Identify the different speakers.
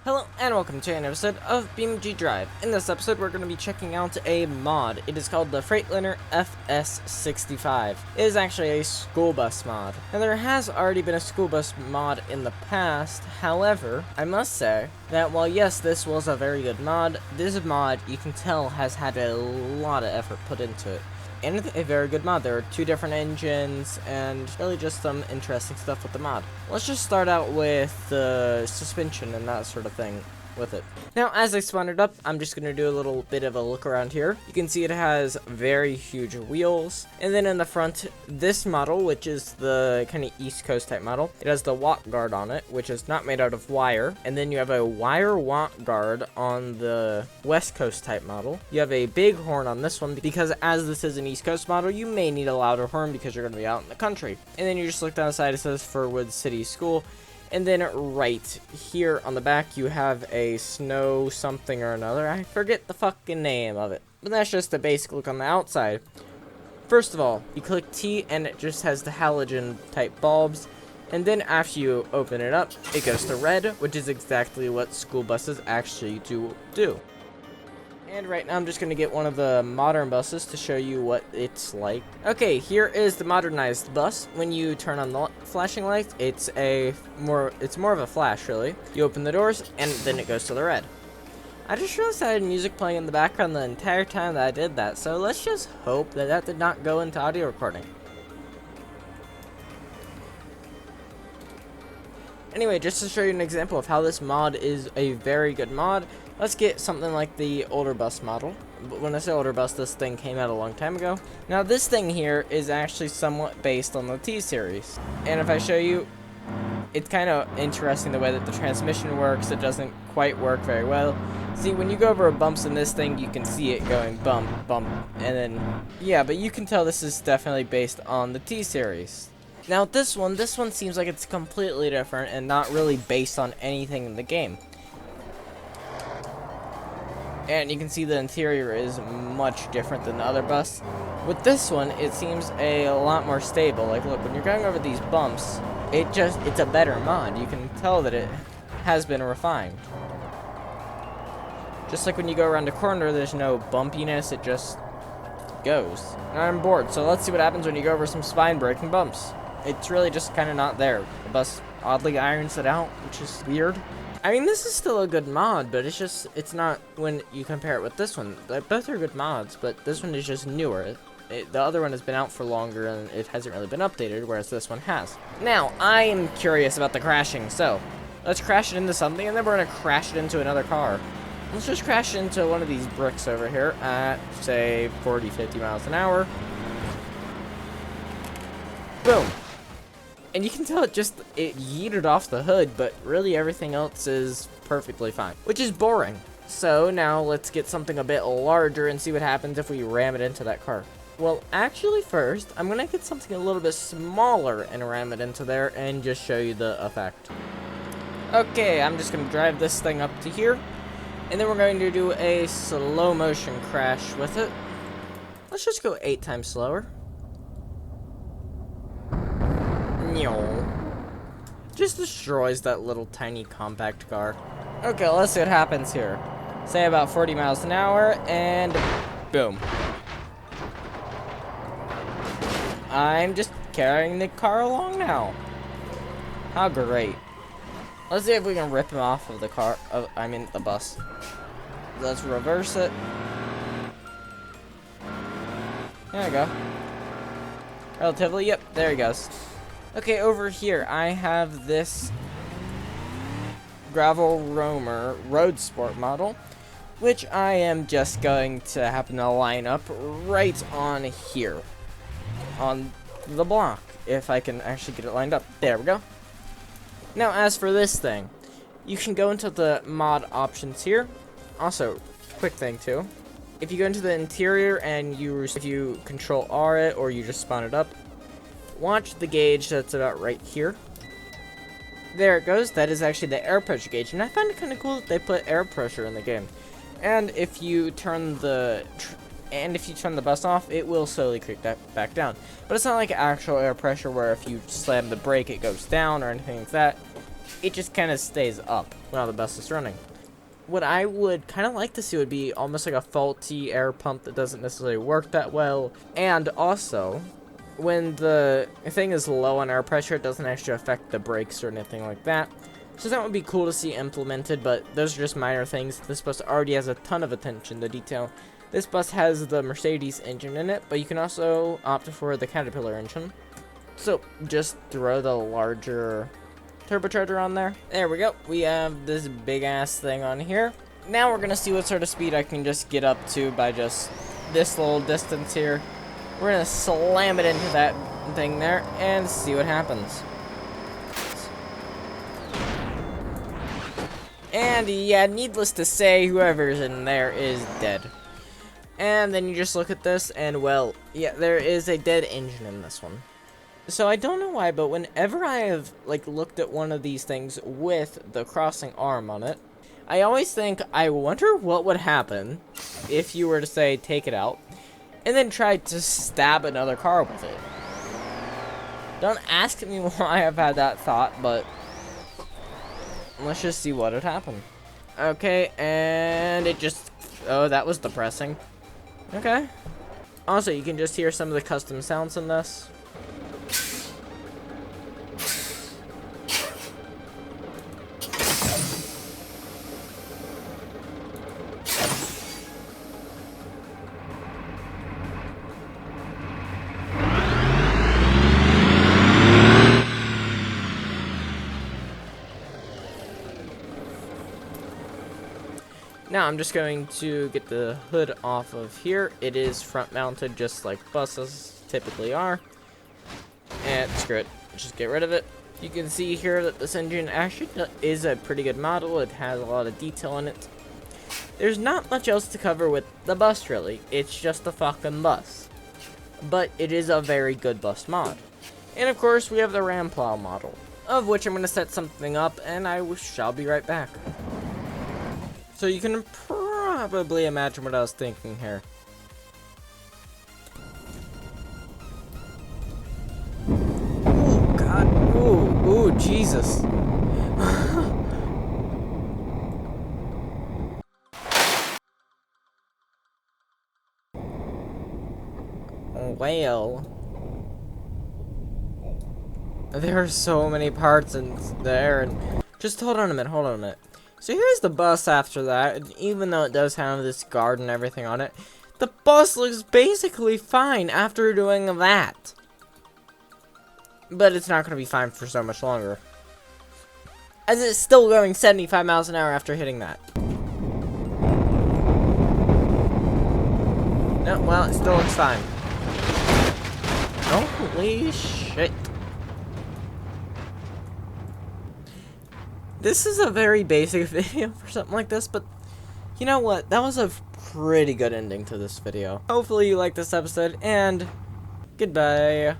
Speaker 1: Hello and welcome to an episode of BeamNG.Drive. In this episode we're going to be checking out a mod. It is called the Freightliner FS-65. It is actually a school bus mod. Now there has already been a school bus mod in the past, however, I must say that while yes this was a very good mod, this mod you can tell has had a lot of effort put into it. And a very good mod. There are two different engines and really just some interesting stuff with the mod. Let's just start out with the suspension and that sort of thing with it. Now as I spawn it up, I'm just going to do a little bit of a look around here. You can see it has very huge wheels, and then in the front, this model, which is the kind of East Coast type model, it has the watt guard on it, which is not made out of wire, and then you have a wire watt guard on the West Coast type model. You have a big horn on this one because as this is an East Coast model, you may need a louder horn because you're going to be out in the country. And then you just look down the side, it says Furwood City School. And then right here on the back, you have a snow something or another. I forget the fucking name of it. But that's just a basic look on the outside. First of all, you click T and it just has the halogen type bulbs. And then after you open it up, it goes to red, which is exactly what school buses actually do. And right now I'm just going to get one of the modern buses to show you what it's like. Okay, here is the modernized bus. When you turn on the flashing lights, it's more of a flash really. You open the doors and then it goes to the red. I just realized I had music playing in the background the entire time that I did that, so let's just hope that that did not go into audio recording. Anyway, just to show you an example of how this mod is a very good mod, let's get something like the older bus model. But when I say older bus, this thing came out a long time ago. Now this thing here is actually somewhat based on the T-Series. And if I show you, it's kind of interesting the way that the transmission works. It doesn't quite work very well. See, when you go over bumps in this thing, you can see it going bump, bump, and then, yeah, but you can tell this is definitely based on the T-Series. Now this one seems like it's completely different and not really based on anything in the game. And you can see the interior is much different than the other bus. With this one, it seems a lot more stable. Like look, when you're going over these bumps, it's a better mod. You can tell that it has been refined. Just like when you go around a corner, there's no bumpiness, it just goes. And I'm bored, so let's see what happens when you go over some spine-breaking bumps. It's really just kind of not there. The bus oddly irons it out, which is weird. I mean, this is still a good mod, but it's not when you compare it with this one. Both are good mods, but this one is just newer. The other one has been out for longer, and it hasn't really been updated, whereas this one has. Now, I am curious about the crashing, so let's crash it into something, and then we're going to crash it into another car. Let's just crash into one of these bricks over here at, say, 40, 50 miles an hour. Boom. And you can tell it yeeted off the hood, but really everything else is perfectly fine, which is boring. So now let's get something a bit larger and see what happens if we ram it into that car. Well, actually first, I'm going to get something a little bit smaller and ram it into there and just show you the effect. Okay, I'm just going to drive this thing up to here, and then we're going to do a slow motion crash with it. Let's just go 8 times slower. Just destroys that little tiny compact car. Okay, let's see what happens here. Say about 40 miles an hour, and boom. I'm just carrying the car along now. How great. Let's see if we can rip him off of the car. The bus. Let's reverse it. There we go. Relatively, yep, there he goes. Okay, over here, I have this Gravel Roamer Road Sport model, which I am just going to happen to line up right on here, on the block, if I can actually get it lined up. There we go. Now, as for this thing, you can go into the mod options here. Also, quick thing too, if you go into the interior and if you control R it or you just spawn it up, watch the gauge that's about right here. There it goes. That is actually the air pressure gauge, and I find it kind of cool that they put air pressure in the game. And if you turn the bus off, it will slowly creep that back down. But it's not like actual air pressure where if you slam the brake it goes down or anything like that. it just kind of stays up while the bus is running. What I would kind of like to see would be almost like a faulty air pump that doesn't necessarily work that well. And also, when the thing is low on air pressure, it doesn't actually affect the brakes or anything like that. So that would be cool to see implemented, but those are just minor things. This bus already has a ton of attention to detail. This bus has the Mercedes engine in it, but you can also opt for the Caterpillar engine. So just throw the larger turbocharger on there. There we go. We have this big ass thing on here. Now we're gonna see what sort of speed I can just get up to by just this little distance here. We're gonna slam it into that thing there and see what happens. And yeah, needless to say, whoever's in there is dead. And then you just look at this and, well, yeah, there is a dead engine in this one. So I don't know why, but whenever I have like looked at one of these things with the crossing arm on it, I always think, I wonder what would happen if you were to say take it out and then try to stab another car with it. Don't ask me why I've had that thought, but let's just see what would happen. Okay, and it just, oh, that was depressing. Okay. Also, you can just hear some of the custom sounds in this. Now I'm just going to get the hood off of here. It is front mounted just like buses typically are. And screw it, just get rid of it. You can see here that this engine actually is a pretty good model. It has a lot of detail in it. There's not much else to cover with the bus really. It's just a fucking bus. But it is a very good bus mod. And of course we have the ram plow model, of which I'm going to set something up and I shall be right back. So you can probably imagine what I was thinking here. Oh god, ooh, Jesus. Well, there are so many parts in there, and just hold on a minute. So here's the bus after that, and even though it does have this guard and everything on it, the bus looks basically fine after doing that. But it's not going to be fine for so much longer, as it's still going 75 miles an hour after hitting that. No, well, it still looks fine. Holy shit. This is a very basic video for something like this, but you know what? That was a pretty good ending to this video. Hopefully you liked this episode, and goodbye.